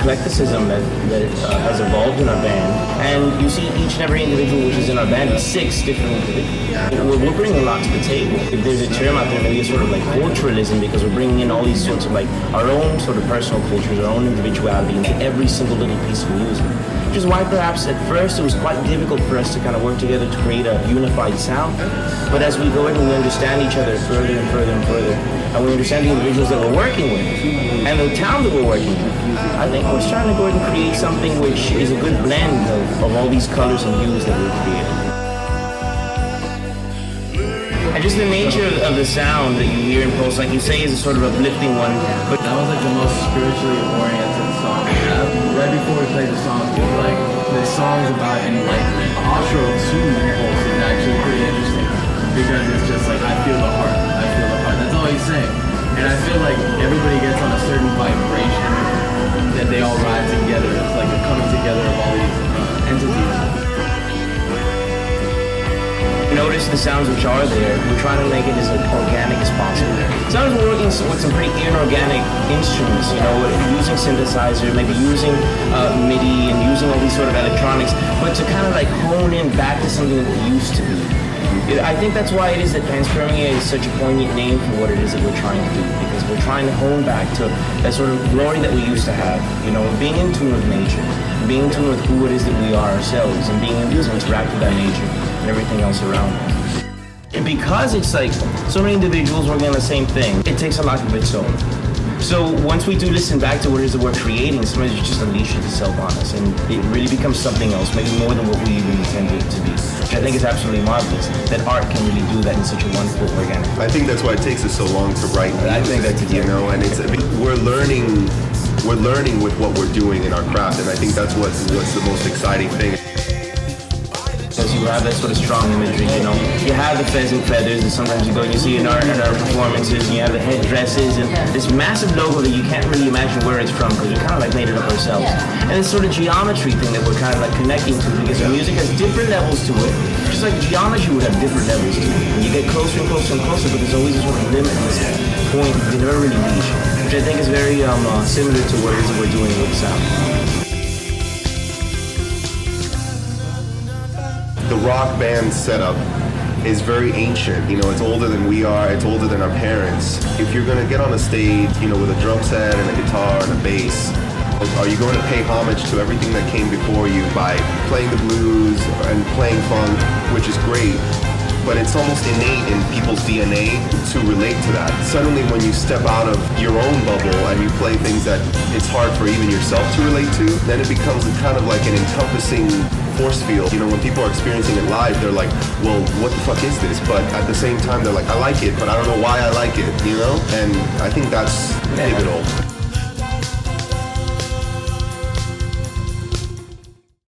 eclecticism that has evolved in our band. And you see each and every individual which is in our band is 6 different individuals. We're bringing a lot to the table. If there's a term out there, maybe it's sort of like culturalism, because we're bringing in all these sorts of like our own sort of personal cultures, our own individuality into every single little piece of music. Which is why perhaps at first it was quite difficult for us to kind of work together to create a unified sound. But as we go in and we understand each other further and further and further, and we understand the individuals that we're working with, and the town that we're working with, I think we're starting to go ahead and create something which is a good blend of all these colors and hues that we've created. And just the nature of the sound that you hear in Pulse, like you say, is a sort of uplifting one. But that was like the most spiritually oriented song. Right before we played the song, it was like the song's about enlightenment. The outro to Pulse is actually pretty interesting because it's just like, I feel the heart. I feel the heart. That's all he's saying. And I feel like everybody gets on a certain vibration that they all ride together. It's like a coming together of all these entities. Notice the sounds which are there. We're trying to make it as organic as possible. Sometimes we're working with some pretty inorganic instruments, you know, using synthesizer, maybe using MIDI and using all these sort of electronics, but to kind of like hone in back to something that it used to be. I think that's why it is that Pans Permia is such a poignant name for what it is that we're trying to do, because we're trying to hone back to that sort of glory that we used to have, you know, being in tune with nature, being in tune with who it is that we are ourselves, and being able to interact with that nature and everything else around us. And because it's like so many individuals working on the same thing, it takes a life of its own. So once we do listen back to what it is that we're creating, sometimes it just unleashes itself on us, and it really becomes something else, maybe more than what we even intended it to be. Which I think is absolutely marvelous, that art can really do that in such a wonderful, organic way. I think that's why it takes us so long to write music, I think that's you know, and we're learning with what we're doing in our craft, and I think that's what's the most exciting thing. Because you have that sort of strong imagery, you know. You have the pheasant feathers, and sometimes you go and you see in our performances, and you have the headdresses, and this massive logo that you can't really imagine where it's from, because we kind of like made it up ourselves. And this sort of geometry thing that we're kind of like connecting to, because the music has different levels to it, just like geometry would have different levels to it. And you get closer and closer and closer, but there's always a sort of limitless point that you never really reach, which I think is very similar to what it is that we're doing with sound. The rock band setup is very ancient. You know, it's older than we are, it's older than our parents. If you're gonna get on a stage, you know, with a drum set and a guitar and a bass, are you going to pay homage to everything that came before you by playing the blues and playing funk, which is great, but it's almost innate in people's DNA to relate to that. Suddenly when you step out of your own bubble and you play things that it's hard for even yourself to relate to, then it becomes kind of like an encompassing force field. You know, when people are experiencing it live, they're like, well, what the fuck is this? But at the same time, they're like, I like it, but I don't know why I like it, you know? And I think that's pivotal.